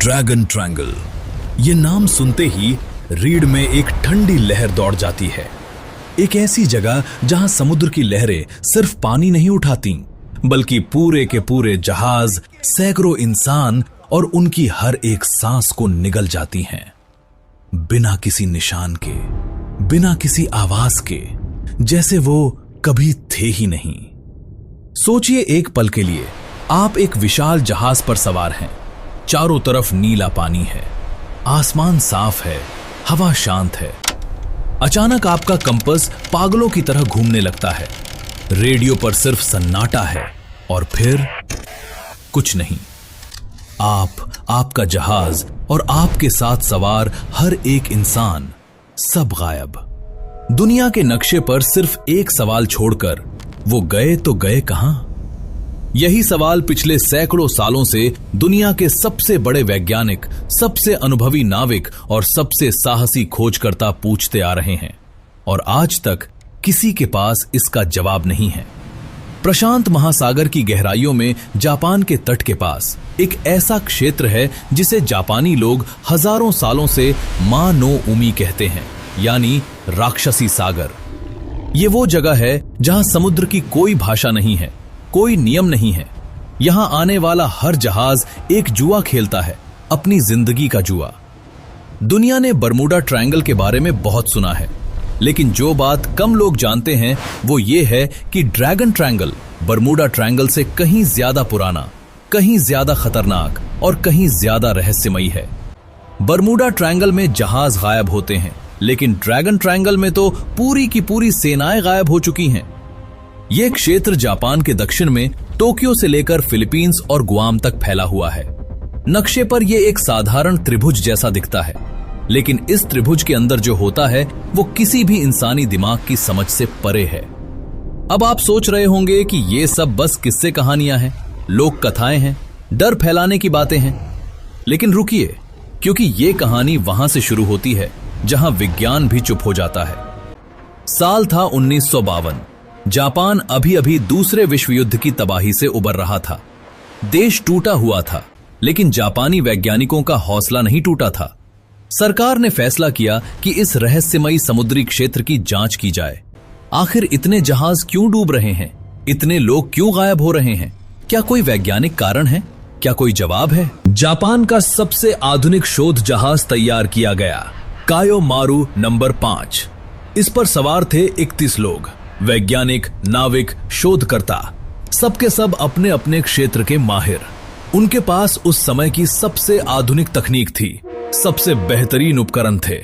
Dragon triangle. ये नाम सुनते ही रीढ़ में एक ठंडी लहर दौड़ जाती है। एक ऐसी जगह जहां समुद्र की लहरें सिर्फ पानी नहीं उठाती, बल्कि पूरे के पूरे जहाज, सैकड़ों इंसान और उनकी हर एक सांस को निगल जाती हैं। बिना किसी निशान के, बिना किसी आवाज के, जैसे वो कभी थे ही नहीं। सोचिए एक पल के लिए, आप एक विशाल जहाज पर सवार हैं। चारों तरफ नीला पानी है, आसमान साफ है, हवा शांत है। अचानक आपका कंपास पागलों की तरह घूमने लगता है। रेडियो पर सिर्फ सन्नाटा है और फिर कुछ नहीं। आपका जहाज और आपके साथ सवार हर एक इंसान, सब गायब। दुनिया के नक्शे पर सिर्फ एक सवाल छोड़कर, वो गए तो गए कहां? यही सवाल पिछले सैकड़ों सालों से दुनिया के सबसे बड़े वैज्ञानिक, सबसे अनुभवी नाविक और सबसे साहसी खोजकर्ता पूछते आ रहे हैं, और आज तक किसी के पास इसका जवाब नहीं है। प्रशांत महासागर की गहराइयों में जापान के तट के पास एक ऐसा क्षेत्र है जिसे जापानी लोग हजारों सालों से मा नो उमी कहते हैं, यानी राक्षसी सागर। ये वो जगह है जहां समुद्र की कोई भाषा नहीं है, कोई नियम नहीं है। यहां आने वाला हर जहाज एक जुआ खेलता है, अपनी जिंदगी का जुआ। दुनिया ने बरमूडा ट्रायंगल के बारे में बहुत सुना है, लेकिन जो बात कम लोग जानते हैं वो ये है कि ड्रैगन ट्रायंगल बरमूडा ट्रायंगल से कहीं ज्यादा पुराना, कहीं ज्यादा खतरनाक और कहीं ज्यादा रहस्यमयी है। बरमूडा ट्रायंगल में जहाज गायब होते हैं, लेकिन ड्रैगन ट्रायंगल में तो पूरी की पूरी सेनाएं गायब हो चुकी हैं। यह क्षेत्र जापान के दक्षिण में टोक्यो से लेकर फिलीपींस और गुआम तक फैला हुआ है। नक्शे पर यह एक साधारण त्रिभुज जैसा दिखता है, लेकिन इस त्रिभुज के अंदर जो होता है वो किसी भी इंसानी दिमाग की समझ से परे है। अब आप सोच रहे होंगे कि ये सब बस किस्से कहानियां हैं, लोक कथाएं हैं, डर फैलाने की बातें हैं। लेकिन रुकिए, क्योंकि ये कहानी वहां से शुरू होती है जहां विज्ञान भी चुप हो जाता है। साल था 1952। जापान अभी अभी दूसरे विश्व युद्ध की तबाही से उबर रहा था। देश टूटा हुआ था, लेकिन जापानी वैज्ञानिकों का हौसला नहीं टूटा था। सरकार ने फैसला किया कि इस रहस्यमयी समुद्री क्षेत्र की जांच की जाए। आखिर इतने जहाज क्यों डूब रहे हैं? इतने लोग क्यों गायब हो रहे हैं? क्या कोई वैज्ञानिक कारण है? क्या कोई जवाब है? जापान का सबसे आधुनिक शोध जहाज तैयार किया गया, कायो मारू नंबर 5। इस पर सवार थे 31 लोग, वैज्ञानिक, नाविक, शोधकर्ता, सबके सब अपने अपने क्षेत्र के माहिर। उनके पास उस समय की सबसे आधुनिक तकनीक थी, सबसे बेहतरीन उपकरण थे।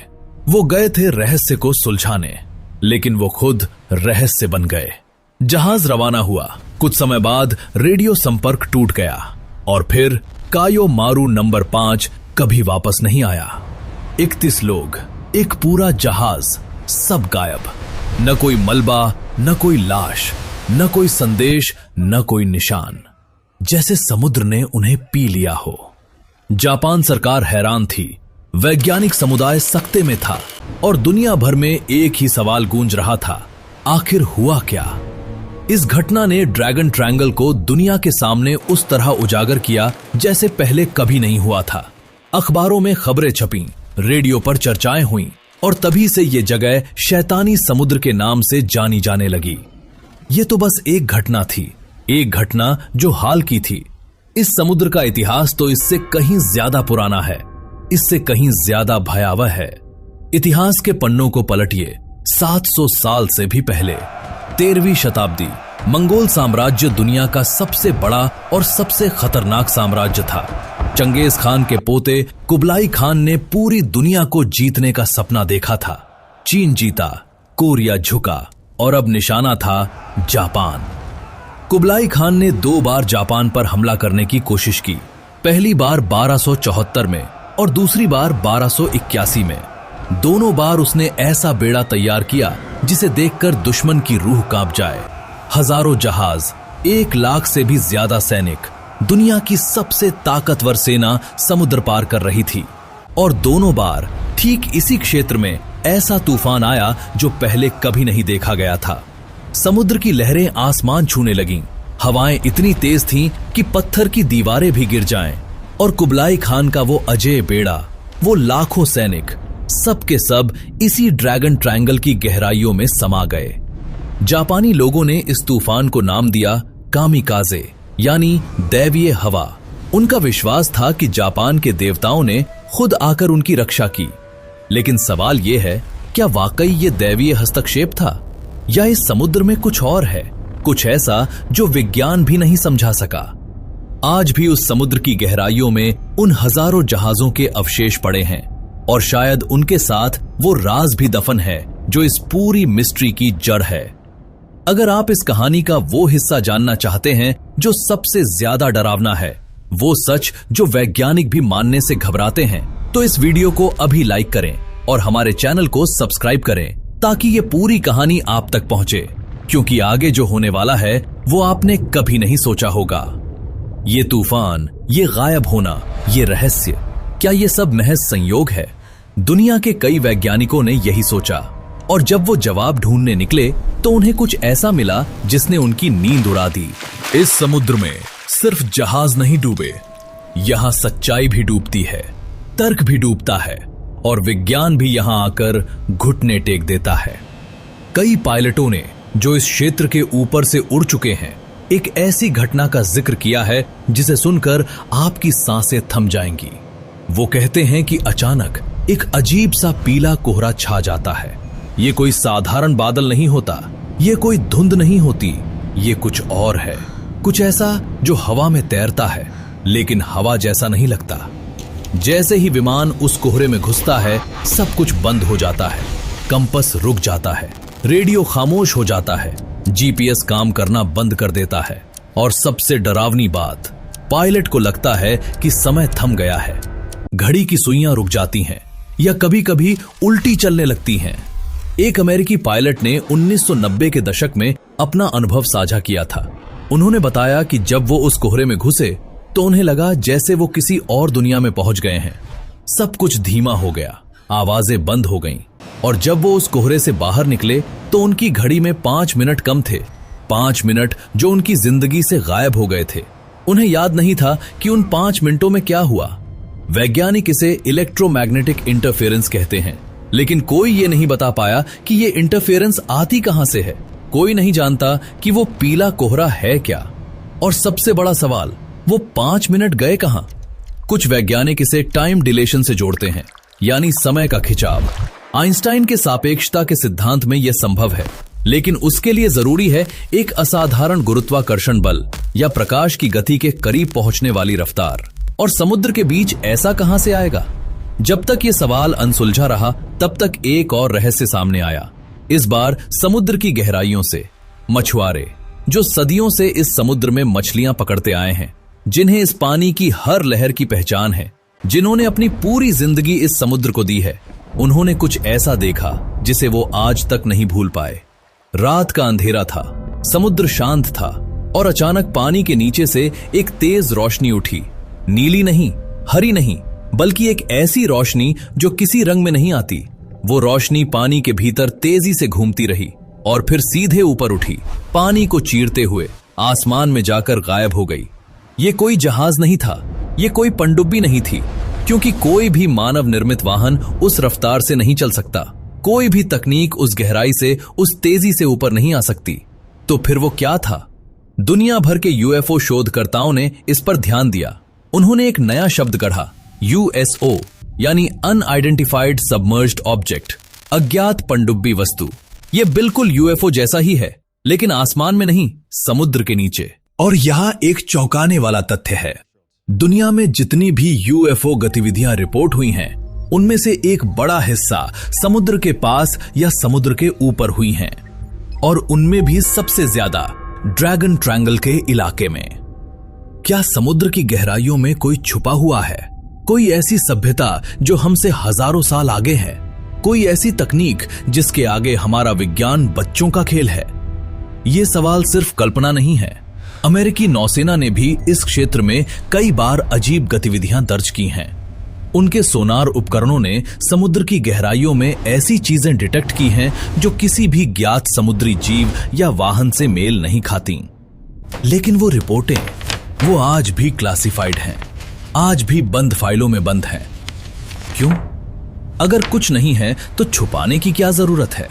वो गए थे रहस्य को सुलझाने, लेकिन वो खुद रहस्य बन गए। जहाज रवाना हुआ। कुछ समय बाद रेडियो संपर्क टूट गया और फिर कायो मारू नंबर 5 कभी वापस नहीं आया। 31 लोग, एक पूरा जहाज, सब गायब। न कोई मलबा, न कोई लाश, न कोई संदेश, न कोई निशान। जैसे समुद्र ने उन्हें पी लिया हो। जापान सरकार हैरान थी, वैज्ञानिक समुदाय सकते में था और दुनिया भर में एक ही सवाल गूंज रहा था, आखिर हुआ क्या? इस घटना ने ड्रैगन ट्रायंगल को दुनिया के सामने उस तरह उजागर किया जैसे पहले कभी नहीं हुआ था। अखबारों में खबरें छपीं, रेडियो पर चर्चाएं हुईं और तभी से ये जगह शैतानी समुद्र के नाम से जानी जाने लगी। ये तो बस एक घटना थी, एक घटना जो हाल की थी। इस समुद्र का इतिहास तो इससे कहीं ज्यादा पुराना है, इससे कहीं ज्यादा भयावह है। इतिहास के पन्नों को पलटिए। 700 साल से भी पहले 13वीं शताब्दी, मंगोल साम्राज्य दुनिया का सबसे बड़ा और सबसे खतरनाक साम्राज्य था। चंगेज खान के पोते कुबलाई खान ने पूरी दुनिया को जीतने का सपना देखा था। चीन जीता, कोरिया झुका और अब निशाना था जापान। कुबलाई खान ने 2 बार जापान पर हमला करने की कोशिश की। पहली बार 1274 में और दूसरी बार 1281 में। दोनों बार उसने ऐसा बेड़ा तैयार किया जिसे देखकर दुश्मन की रूह कांप जाए। हजारों जहाज, 1 लाख से भी ज्यादा सैनिक, दुनिया की सबसे ताकतवर सेना समुद्र पार कर रही थी। और दोनों बार ठीक इसी क्षेत्र में ऐसा तूफान आया जो पहले कभी नहीं देखा गया था। समुद्र की लहरें आसमान छूने लगीं, हवाएं इतनी तेज थीं कि पत्थर की दीवारें भी गिर जाएं, और कुबलाई खान का वो अजय बेड़ा, वो लाखों सैनिक, सब के सब इसी ड्रैगन ट्रायंगल की गहराइयों में समा गए। जापानी लोगों ने इस तूफान को नाम दिया कामिकाजे, यानी दैवीय हवा। उनका विश्वास था कि जापान के देवताओं ने खुद आकर उनकी रक्षा की। लेकिन सवाल यह है, क्या वाकई ये दैवीय हस्तक्षेप था, या इस समुद्र में कुछ और है, कुछ ऐसा जो विज्ञान भी नहीं समझा सका। आज भी उस समुद्र की गहराइयों में उन हजारों जहाजों के अवशेष पड़े हैं, और शायद उनके साथ वो राज भी दफन है जो इस पूरी मिस्ट्री की जड़ है। अगर आप इस कहानी का वो हिस्सा जानना चाहते हैं जो सबसे ज्यादा डरावना है, वो सच जो वैज्ञानिक भी मानने से घबराते हैं, तो इस वीडियो को अभी लाइक करें और हमारे चैनल को सब्सक्राइब करें, ताकि ये पूरी कहानी आप तक पहुंचे, क्योंकि आगे जो होने वाला है वो आपने कभी नहीं सोचा होगा। ये तूफान, ये गायब होना, ये रहस्य, क्या ये सब महज संयोग है? दुनिया के कई वैज्ञानिकों ने यही सोचा, और जब वो जवाब ढूंढने निकले तो उन्हें कुछ ऐसा मिला जिसने उनकी नींद उड़ा दी। इस समुद्र में सिर्फ जहाज नहीं डूबे, यहां सच्चाई भी डूबती है, तर्क भी डूबता है, और विज्ञान भी यहां आकर घुटने टेक देता है। कई पायलटों ने जो इस क्षेत्र के ऊपर से उड़ चुके हैं, एक ऐसी घटना का जिक्र किया है जिसे सुनकर आपकी सांसें थम जाएंगी। वो कहते हैं कि अचानक एक अजीब सा पीला कोहरा छा जाता है। ये कोई साधारण बादल नहीं होता, ये कोई धुंध नहीं होती, ये कुछ और है, कुछ ऐसा जो हवा में तैरता है लेकिन हवा जैसा नहीं लगता। जैसे ही विमान उस कोहरे में घुसता है, सब कुछ बंद हो जाता है, कंपस रुक जाता है, रेडियो खामोश हो जाता है, जीपीएस काम करना बंद कर देता है, और सबसे डरावनी बात, पायलट को लगता है कि समय थम गया है। घड़ी की सुइयां रुक जाती हैं, या कभी कभी उल्टी चलने लगती हैं। एक अमेरिकी पायलट ने 1990 के दशक में अपना अनुभव साझा किया था। उन्होंने बताया कि जब वो उस कोहरे में घुसे तो उन्हें लगा जैसे वो किसी और दुनिया में पहुंच गए हैं। सब कुछ धीमा हो गया, आवाजें बंद हो गईं, और जब वो उस कोहरे से बाहर निकले तो उनकी घड़ी में 5 मिनट कम थे, 5 मिनट जो उनकी जिंदगी से गायब हो गए थे। उन्हें याद नहीं था कि उन 5 मिनटों में क्या हुआ। वैज्ञानिक इसे इलेक्ट्रोमैग्नेटिक इंटरफेरेंस कहते हैं, लेकिन कोई ये नहीं बता पाया कि ये इंटरफेरेंस आती कहां से है। कोई नहीं जानता कि वो पीला कोहरा है क्या, और सबसे बड़ा सवाल, वो 5 मिनट गए कहां? कुछ वैज्ञानिक इसे टाइम डिलेशन से जोड़ते हैं, यानी समय का खिंचाव। आइंस्टाइन के सापेक्षता के सिद्धांत में यह संभव है, लेकिन उसके लिए जरूरी है एक असाधारण गुरुत्वाकर्षण बल या प्रकाश की गति के करीब पहुंचने वाली रफ्तार। और समुद्र के बीच ऐसा कहां से आएगा? जब तक ये सवाल अनसुलझा रहा, तब तक एक और रहस्य सामने आया। इस बार समुद्र की गहराइयों से मछुआरे, जो सदियों से इस समुद्र में मछलियां पकड़ते आए हैं, जिन्हें इस पानी की हर लहर की पहचान है, जिन्होंने अपनी पूरी जिंदगी इस समुद्र को दी है, उन्होंने कुछ ऐसा देखा जिसे वो आज तक नहीं भूल पाए। रात का अंधेरा था, समुद्र शांत था, और अचानक पानी के नीचे से एक तेज रोशनी उठी। नीली नहीं, हरी नहीं, बल्कि एक ऐसी रोशनी जो किसी रंग में नहीं आती। वो रोशनी पानी के भीतर तेजी से घूमती रही और फिर सीधे ऊपर उठी, पानी को चीरते हुए आसमान में जाकर गायब हो गई। ये कोई जहाज नहीं था, ये कोई पनडुब्बी नहीं थी, क्योंकि कोई भी मानव निर्मित वाहन उस रफ्तार से नहीं चल सकता। कोई भी तकनीक उस गहराई से, उस तेजी से ऊपर नहीं आ सकती। तो फिर वो क्या था? दुनिया भर के यूएफओ शोधकर्ताओं ने इस पर ध्यान दिया। उन्होंने एक नया शब्द गढ़ा, यूएसओ, यानी अनआइडेंटिफाइड सबमर्ज्ड ऑब्जेक्ट, अज्ञात पनडुब्बी वस्तु। ये बिल्कुल यूएफओ जैसा ही है, लेकिन आसमान में नहीं, समुद्र के नीचे। और यहां एक चौंकाने वाला तथ्य है, दुनिया में जितनी भी यूएफओ गतिविधियां रिपोर्ट हुई हैं, उनमें से एक बड़ा हिस्सा समुद्र के पास या समुद्र के ऊपर हुई हैं, और उनमें भी सबसे ज्यादा ड्रैगन ट्रायंगल के इलाके में। क्या समुद्र की गहराइयों में कोई छुपा हुआ है? कोई ऐसी सभ्यता जो हमसे हजारों साल आगे है? कोई ऐसी तकनीक जिसके आगे हमारा विज्ञान बच्चों का खेल है? ये सवाल सिर्फ कल्पना नहीं है। अमेरिकी नौसेना ने भी इस क्षेत्र में कई बार अजीब गतिविधियां दर्ज की हैं। उनके सोनार उपकरणों ने समुद्र की गहराइयों में ऐसी चीजें डिटेक्ट की हैं जो किसी भी ज्ञात समुद्री जीव या वाहन से मेल नहीं खाती। लेकिन वो रिपोर्टें, वो आज भी क्लासिफाइड हैं। आज भी बंद फाइलों में बंद हैं। क्यों? अगर कुछ नहीं है तो छुपाने की क्या जरूरत है?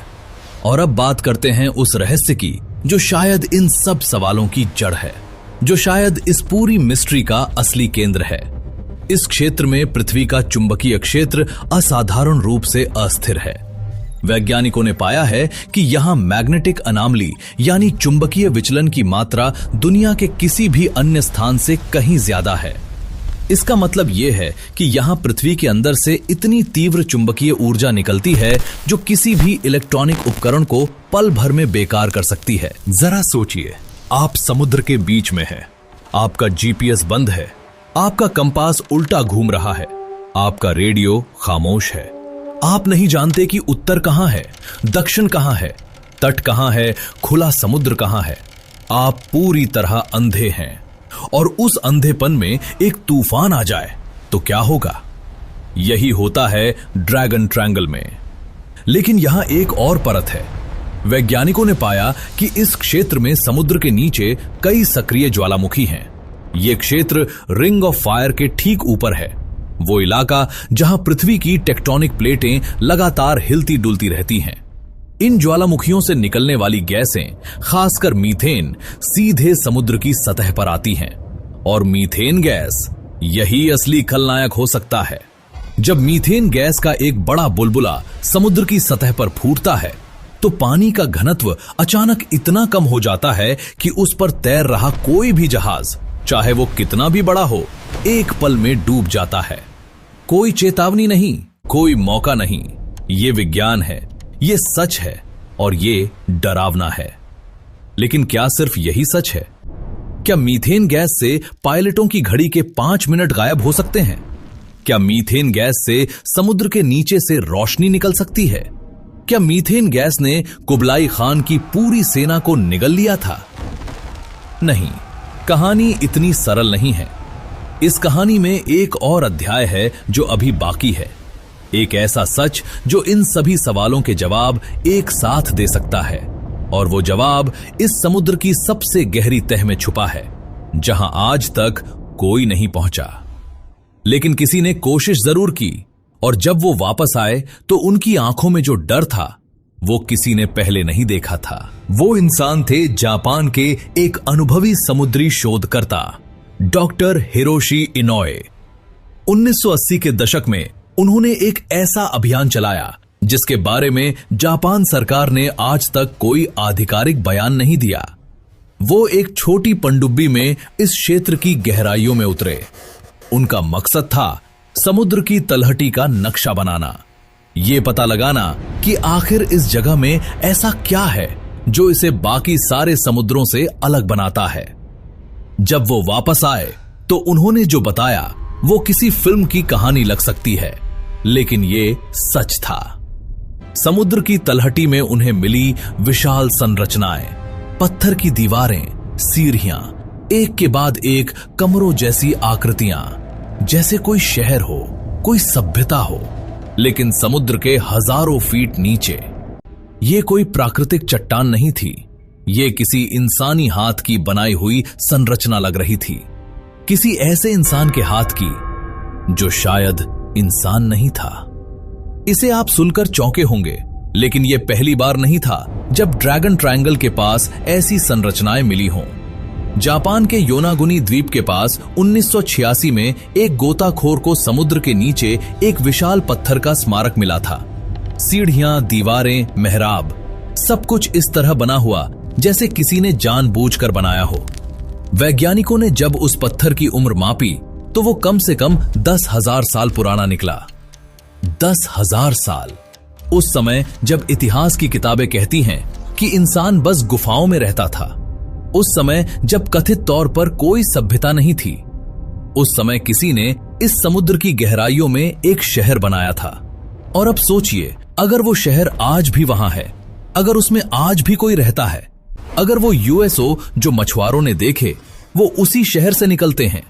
और अब बात करते हैं उस रहस्य की जो शायद इन सब सवालों की जड़ है, जो शायद इस पूरी मिस्ट्री का असली केंद्र है। इस क्षेत्र में पृथ्वी का चुंबकीय क्षेत्र असाधारण रूप से अस्थिर है। वैज्ञानिकों ने पाया है कि यहां मैग्नेटिक अनामली यानी चुंबकीय विचलन की मात्रा दुनिया के किसी भी अन्य स्थान से कहीं ज्यादा है। इसका मतलब यह है कि यहां पृथ्वी के अंदर से इतनी तीव्र चुंबकीय ऊर्जा निकलती है जो किसी भी इलेक्ट्रॉनिक उपकरण को पल भर में बेकार कर सकती है। जरा सोचिए, आप समुद्र के बीच में हैं, आपका जीपीएस बंद है, आपका कंपास उल्टा घूम रहा है, आपका रेडियो खामोश है, आप नहीं जानते कि उत्तर कहां है, दक्षिण कहां है, तट कहां है, खुला समुद्र कहां है। आप पूरी तरह अंधे हैं और उस अंधेपन में एक तूफान आ जाए तो क्या होगा? यही होता है ड्रैगन ट्रायंगल में। लेकिन यहां एक और परत है। वैज्ञानिकों ने पाया कि इस क्षेत्र में समुद्र के नीचे कई सक्रिय ज्वालामुखी हैं। यह क्षेत्र रिंग ऑफ फायर के ठीक ऊपर है, वो इलाका जहां पृथ्वी की टेक्टोनिक प्लेटें लगातार हिलती डुलती रहती हैं। इन ज्वालामुखियों से निकलने वाली गैसें, खासकर मीथेन, सीधे समुद्र की सतह पर आती हैं और मीथेन गैस यही असली खलनायक हो सकता है। जब मीथेन गैस का एक बड़ा बुलबुला समुद्र की सतह पर फूटता है तो पानी का घनत्व अचानक इतना कम हो जाता है कि उस पर तैर रहा कोई भी जहाज, चाहे वो कितना भी बड़ा हो, एक पल में डूब जाता है। कोई चेतावनी नहीं, कोई मौका नहीं। ये विज्ञान है, ये सच है और ये डरावना है। लेकिन क्या सिर्फ यही सच है? क्या मीथेन गैस से पायलटों की घड़ी के 5 मिनट गायब हो सकते हैं? क्या मीथेन गैस से समुद्र के नीचे से रोशनी निकल सकती है? क्या मीथेन गैस ने कुबलाई खान की पूरी सेना को निगल लिया था? नहीं, कहानी इतनी सरल नहीं है। इस कहानी में एक और अध्याय है जो अभी बाकी है, एक ऐसा सच जो इन सभी सवालों के जवाब एक साथ दे सकता है। और वो जवाब इस समुद्र की सबसे गहरी तह में छुपा है, जहां आज तक कोई नहीं पहुंचा। लेकिन किसी ने कोशिश जरूर की, और जब वो वापस आए तो उनकी आंखों में जो डर था वो किसी ने पहले नहीं देखा था। वो इंसान थे जापान के एक अनुभवी समुद्री शोधकर्ता डॉक्टर हिरोशी इनोए। 1980 के दशक में उन्होंने एक ऐसा अभियान चलाया जिसके बारे में जापान सरकार ने आज तक कोई आधिकारिक बयान नहीं दिया। वो एक छोटी पनडुब्बी में इस क्षेत्र की गहराइयों में उतरे। उनका मकसद था समुद्र की तलहटी का नक्शा बनाना, ये पता लगाना कि आखिर इस जगह में ऐसा क्या है जो इसे बाकी सारे समुद्रों से अलग बनाता है। जब वो वापस आए तो उन्होंने जो बताया वो किसी फिल्म की कहानी लग सकती है, लेकिन ये सच था। समुद्र की तलहटी में उन्हें मिली विशाल संरचनाएं, पत्थर की दीवारें, सीढ़ियां, एक के बाद एक कमरों जैसी आकृतियां, जैसे कोई शहर हो, कोई सभ्यता हो, लेकिन समुद्र के हजारों फीट नीचे। ये कोई प्राकृतिक चट्टान नहीं थी, ये किसी इंसानी हाथ की बनाई हुई संरचना लग रही थी, किसी ऐसे इंसान के हाथ की जो शायद इंसान नहीं था। इसे आप सुनकर चौंके होंगे, लेकिन यह पहली बार नहीं था जब ड्रैगन ट्रायंगल के पास ऐसी संरचनाएं मिली हों। जापान के योनागुनी द्वीप के पास 1986 में एक गोताखोर को समुद्र के नीचे एक विशाल पत्थर का स्मारक मिला था। सीढ़ियां, दीवारें, मेहराब, सब कुछ इस तरह बना हुआ जैसे किसी ने जानबूझकर बनाया हो। वैज्ञानिकों ने जब उस पत्थर की उम्र मापी तो वो कम से कम 10,000 साल पुराना निकला। 10,000 साल। उस समय जब इतिहास की किताबें कहती हैं कि इंसान बस गुफाओं में रहता था, उस समय जब कथित तौर पर कोई सभ्यता नहीं थी, उस समय किसी ने इस समुद्र की गहराइयों में एक शहर बनाया था। और अब सोचिए, अगर वो शहर आज भी वहां है, अगर उसमें आज भी कोई रहता है, अगर वो यूएसओ जो मछुआरों ने देखे वो उसी शहर से निकलते हैं,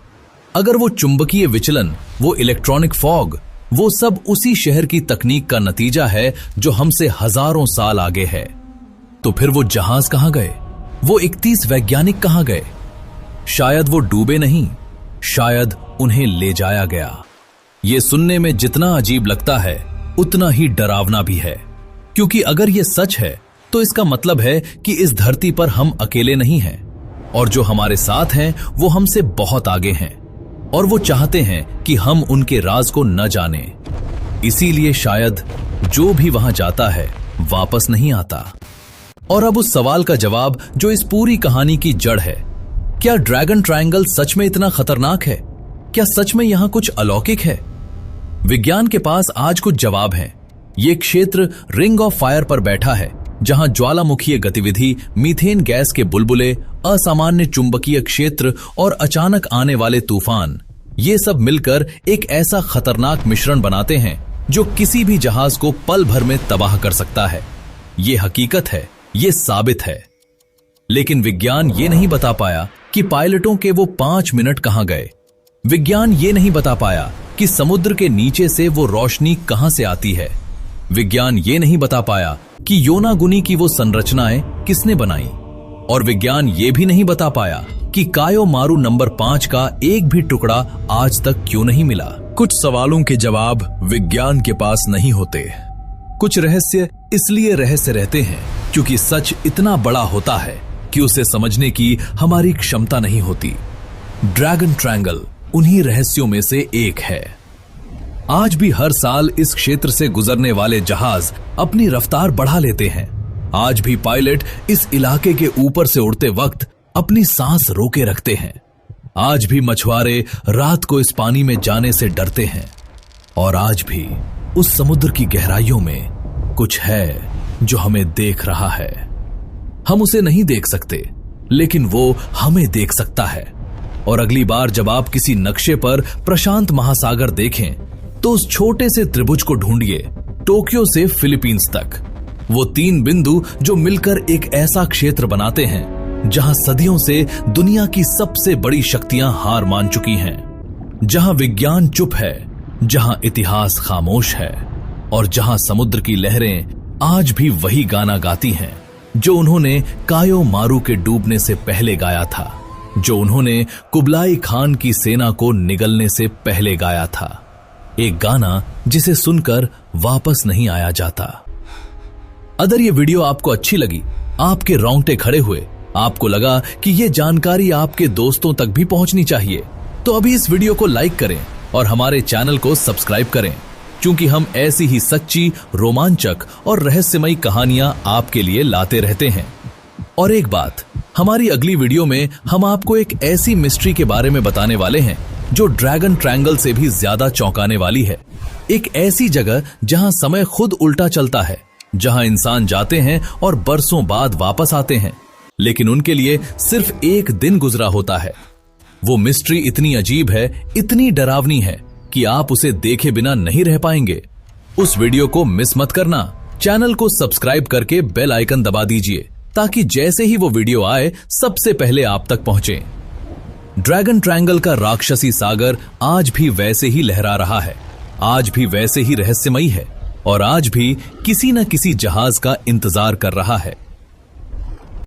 अगर वो चुंबकीय विचलन, वो इलेक्ट्रॉनिक फॉग, वो सब उसी शहर की तकनीक का नतीजा है जो हमसे हजारों साल आगे है, तो फिर वो जहाज कहां गए? वो 31 वैज्ञानिक कहां गए? शायद वो डूबे नहीं, शायद उन्हें ले जाया गया। ये सुनने में जितना अजीब लगता है उतना ही डरावना भी है, क्योंकि अगर ये सच है तो इसका मतलब है कि इस धरती पर हम अकेले नहीं हैं और जो हमारे साथ हैं वो हमसे बहुत आगे हैं और वो चाहते हैं कि हम उनके राज को न जानें। इसीलिए शायद जो भी वहां जाता है वापस नहीं आता। और अब उस सवाल का जवाब जो इस पूरी कहानी की जड़ है, क्या ड्रैगन ट्रायंगल सच में इतना खतरनाक है? क्या सच में यहां कुछ अलौकिक है? विज्ञान के पास आज कुछ जवाब हैं। ये क्षेत्र रिंग ऑफ फायर पर बैठा है, जहां ज्वालामुखीय गतिविधि, मीथेन गैस के बुलबुले, असामान्य चुंबकीय क्षेत्र और अचानक आने वाले तूफान, ये सब मिलकर एक ऐसा खतरनाक मिश्रण बनाते हैं जो किसी भी जहाज को पल भर में तबाह कर सकता है। ये हकीकत है, ये साबित है। लेकिन विज्ञान ये नहीं बता पाया कि पायलटों के वो 5 मिनट कहां गए। विज्ञान ये नहीं बता पाया कि समुद्र के नीचे से वो रोशनी कहां से आती है। विज्ञान ये नहीं बता पाया कि योनागुनी की वो संरचनाएं किसने बनाई। और विज्ञान ये भी नहीं बता पाया कि कायो मारू नंबर 5 का एक भी टुकड़ा आज तक क्यों नहीं मिला। कुछ सवालों के जवाब विज्ञान के पास नहीं होते। कुछ रहस्य इसलिए रहस्य रहते हैं क्योंकि सच इतना बड़ा होता है कि उसे समझने की हमारी क्षमता नहीं होती। ड्रैगन ट्रायंगल उन्हीं रहस्यों में से एक है। आज भी हर साल इस क्षेत्र से गुजरने वाले जहाज अपनी रफ्तार बढ़ा लेते हैं। आज भी पायलट इस इलाके के ऊपर से उड़ते वक्त अपनी सांस रोके रखते हैं। आज भी मछुआरे रात को इस पानी में जाने से डरते हैं। और आज भी उस समुद्र की गहराइयों में कुछ है जो हमें देख रहा है। हम उसे नहीं देख सकते, लेकिन वो हमें देख सकता है। और अगली बार जब आप किसी नक्शे पर प्रशांत महासागर देखें तो उस छोटे से त्रिभुज को ढूंढिए, टोक्यो से फिलीपींस तक। वो 3 बिंदु जो मिलकर एक ऐसा क्षेत्र बनाते हैं जहां सदियों से दुनिया की सबसे बड़ी शक्तियां हार मान चुकी हैं, जहां विज्ञान चुप है, जहां इतिहास खामोश है और जहां समुद्र की लहरें आज भी वही गाना गाती हैं जो उन्होंने कायो मारू के डूबने से पहले गाया था, जो उन्होंने कुबलाई खान की सेना को निगलने से पहले गाया था। एक गाना जिसे सुनकर वापस नहीं आया जाता। अगर ये वीडियो आपको अच्छी लगी, आपके रोंगटे खड़े हुए, आपको लगा कि ये जानकारी आपके दोस्तों तक भी पहुंचनी चाहिए, तो अभी इस वीडियो को लाइक करें और हमारे चैनल को सब्सक्राइब करें, क्योंकि हम ऐसी ही सच्ची, रोमांचक और रहस्यमयी कहानियां आपके लिए लाते रहते हैं। और एक बात, हमारी अगली वीडियो में हम आपको एक ऐसी मिस्ट्री के बारे में बताने वाले हैं जो ड्रैगन ट्रायंगल से भी ज्यादा चौंकाने वाली है। एक ऐसी जगह जहां समय खुद उल्टा चलता है, जहां इंसान जाते हैं और बरसों बाद वापस आते हैं, लेकिन उनके लिए सिर्फ एक दिन गुजरा होता है। वो मिस्ट्री इतनी अजीब है, इतनी डरावनी है कि आप उसे देखे बिना नहीं रह पाएंगे। उस वीडियो को मिस मत करना। चैनल को सब्सक्राइब करके बेल आइकन दबा दीजिए ताकि जैसे ही वो वीडियो आए सबसे पहले आप तक पहुंचे। ड्रैगन ट्रायंगल का राक्षसी सागर आज भी वैसे ही लहरा रहा है, आज भी वैसे ही रहस्यमयी है और आज भी किसी न किसी जहाज का इंतजार कर रहा है।